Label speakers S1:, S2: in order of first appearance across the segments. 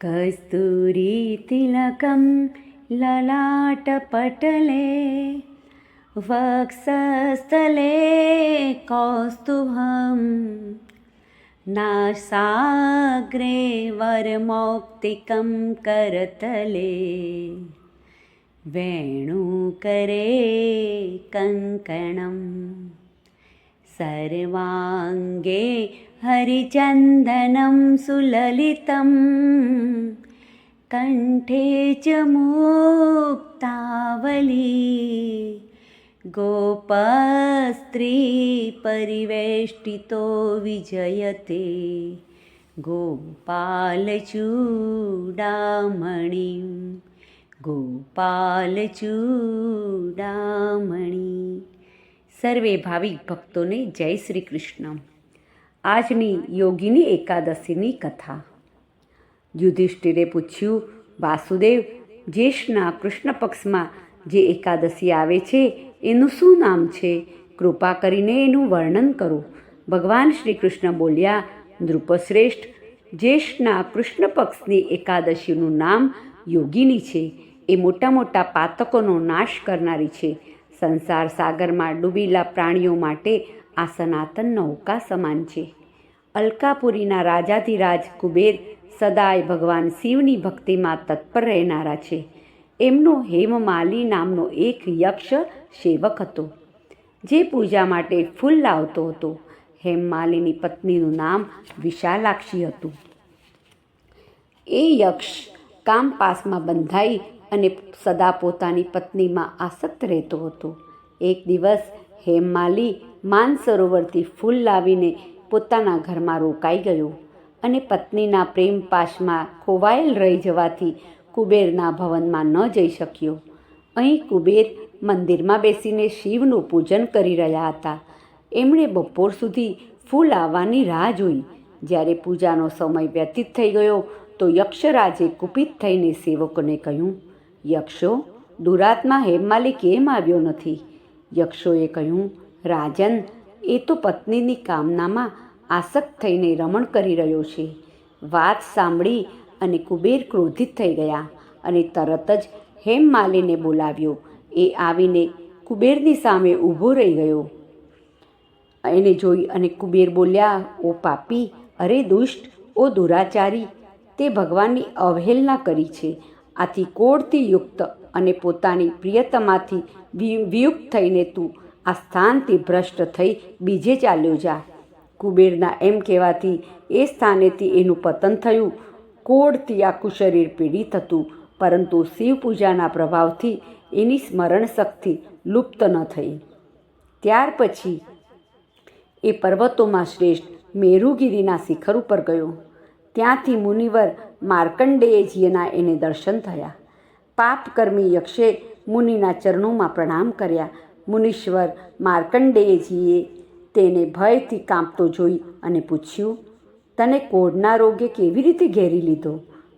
S1: कस्तूरीतिलकं ललाटपटले वक्षस्थले कौस्तुभं नासाग्रे वरमौक्तिकं करतले वेणुकरे कङ्कणं सर्वाङ्गे हरिचन्दनं सुललितं कण्ठे च मुक्तावली गोपस्त्रीपरिवेष्टितो विजयते गोपालचूडामणिं गोपालचूडामणि। સર્વે ભાવિક ભક્તોને જય શ્રી કૃષ્ણ। આજની યોગિની એકાદશીની કથા। યુધિષ્ઠિરે પૂછ્યું, વાસુદેવ, જ્યેષ્ઠના કૃષ્ણ પક્ષમાં જે એકાદશી આવે છે એનું શું નામ છે? કૃપા કરીને એનું વર્ણન કરો। ભગવાન શ્રી કૃષ્ણ બોલ્યા, નૃપશ્રેષ્ઠ, જ્યેષ્ઠના કૃષ્ણ પક્ષની એકાદશીનું નામ યોગિની છે। એ મોટા મોટા પાતકોનો નાશ કરનારી છે। સંસાર સાગરમાં ડૂબેલા પ્રાણીઓ માટે આ સનાતન નૌકા સમાન છે। અલકાપુરીના રાજાધિરાજ કુબેર સદાય ભગવાન શિવની ભક્તિમાં તત્પર રહેનારા છે। એમનો હેમમાલી નામનો એક યક્ષ સેવક હતો, જે પૂજા માટે ફૂલ લાવતો હતો। હેમમાલીની પત્નીનું નામ વિશાલાક્ષી હતું। એ યક્ષ કામપાસમાં બંધાઈ અને સદા પોતાની પત્નીમાં આસક્ત રહેતો હતો। એક દિવસ હેમમાલી માનસરોવરથી ફૂલ લાવીને પોતાના ઘરમાં રોકાઈ ગયો અને પત્નીના પ્રેમ પાશમાં ખોવાયેલ રહી જવાથી કુબેરના ભવનમાં ન જઈ શક્યો। અહીં કુબેર મંદિરમાં બેસીને શિવનું પૂજન કરી રહ્યા હતા। એમણે બપોર સુધી ફૂલ આવવાની રાહ જોઈ। જ્યારે પૂજાનો સમય વ્યતીત થઈ ગયો તો યક્ષરાજે કુપિત થઈને સેવકોને કહ્યું, યક્ષો, દુરાત્મા હેમમાલી કેમ આવ્યો નથી? યક્ષોએ કહ્યું, રાજન, એ તો પત્નીની કામનામાં આસક્ત થઈને રમણ કરી રહ્યો છે। વાત સાંભળી અને કુબેર ક્રોધિત થઈ ગયા અને તરત જ હેમમાલીને બોલાવ્યો। એ આવીને કુબેરની સામે ઊભો રહી ગયો। એને જોઈ અને કુબેર બોલ્યા, ઓ પાપી, અરે દુષ્ટ, ઓ દુરાચારી, તે ભગવાનની અવહેલના કરી છે। આથી કોળથી યુક્ત અને પોતાની પ્રિયતમાથી વિયુક્ત થઈને તું આ સ્થાનથી ભ્રષ્ટ થઈ બીજે ચાલ્યો જા। કુબેરના એમ કહેવાથી એ સ્થાનેથી એનું પતન થયું। કોળથી આખું શરીર પીડિત હતું, પરંતુ શિવ પૂજાના પ્રભાવથી એની સ્મરણ શક્તિ લુપ્ત ન થઈ। ત્યાર પછી એ પર્વતોમાં શ્રેષ્ઠ મેરુગીરીના શિખર ઉપર ગયો। ત્યાંથી મુનિવર માર્કંડેયજીના એને દર્શન થયા। પાપકર્મી યક્ષે મુનિના ચરણોમાં પ્રણામ કર્યા। મુનીશ્વર માર્કંડેયજીએ તેને ભયથી કાંપતો જોઈ અને પૂછ્યું, તને કોઢના રોગે કેવી રીતે ઘેરી લીધો?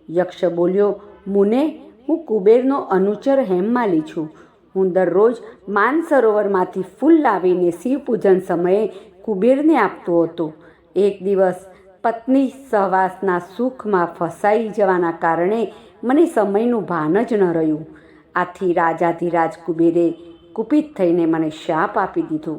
S1: યક્ષ બોલ્યો, મુને, હું કુબેરનો અનુચર હેમમાલી છું। હું દરરોજ માનસરોવરમાંથી ફૂલ લાવીને શિવપૂજન સમયે કુબેરને આપતો હતો। એક દિવસ પત્ની સહવાસના સુખમાં ફસાઈ જવાના કારણે મને સમયનું ભાન જ ન રહ્યું। આથી રાજાધિરાજ કુબેરે કુપિત થઈને મને શાપ આપી દીધો।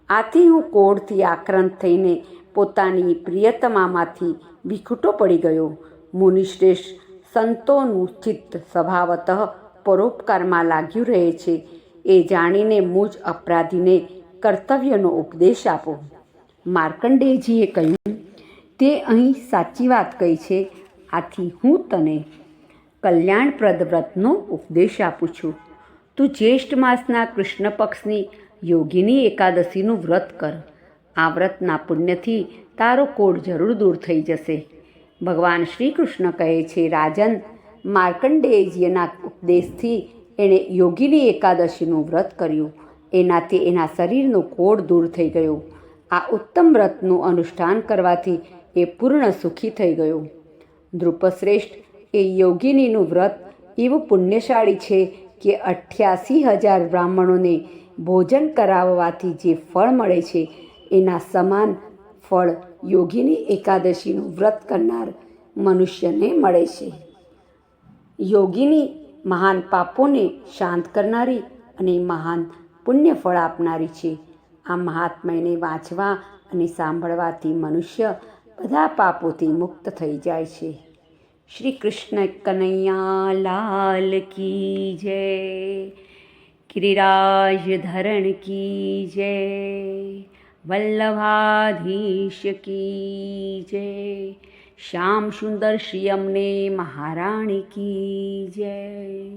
S1: આથી હું કોઢથી આક્રાંત થઈને પોતાની પ્રિયતમામાંથી વિખૂટો પડી ગયો। મુનિશ્રેષ્ઠ, સંતોનું ચિત્ત સ્વભાવતઃ પરોપકારમાં લાગ્યું રહે છે। એ જાણીને મુજ અપરાધીને કર્તવ્યનો ઉપદેશ આપો। માર્કંડેયજીએ કહ્યું, તે અહીં સાચી વાત કહી છે। આથી હું તને કલ્યાણપ્રદ વ્રતનો ઉપદેશ આપું છું। તું જ્યેષ્ઠ માસના કૃષ્ણ પક્ષની યોગિની એકાદશીનું વ્રત કર। આ વ્રતના પુણ્યથી તારો કોઢ જરૂર દૂર થઈ જશે। ભગવાન શ્રી કૃષ્ણ કહે છે, રાજન, માર્કંડેયજીના ઉપદેશથી એણે યોગિની એકાદશીનું વ્રત કર્યું। એનાથી એના શરીરનો કોઢ દૂર થઈ ગયો। આ ઉત્તમ વ્રતનું અનુષ્ઠાન કરવાથી એ પૂર્ણ સુખી થઈ ગયો। નૃપશ્રેષ્ઠ, એ યોગિનીનું વ્રત એવું પુણ્યશાળી છે કે 88,000 બ્રાહ્મણોને ભોજન કરાવવાથી જે ફળ મળે છે એના સમાન ફળ યોગિની એકાદશીનું વ્રત કરનાર મનુષ્યને મળે છે। યોગીની મહાન પાપોને શાંત કરનારી અને મહાન પુણ્ય ફળ આપનારી છે. આ મહાત્મ્યને વાંચવા અને સાંભળવાથી મનુષ્ય બધા પાપોથી મુક્ત થઈ જાય છે. શ્રી કૃષ્ણ કનૈયા લાલ કી જય. ગિરિરાજ ધરણ કી જય. વલ્લભાધીશ કી જય. શ્યામ સુંદર શ્રી અમને મહારાણી કી જય.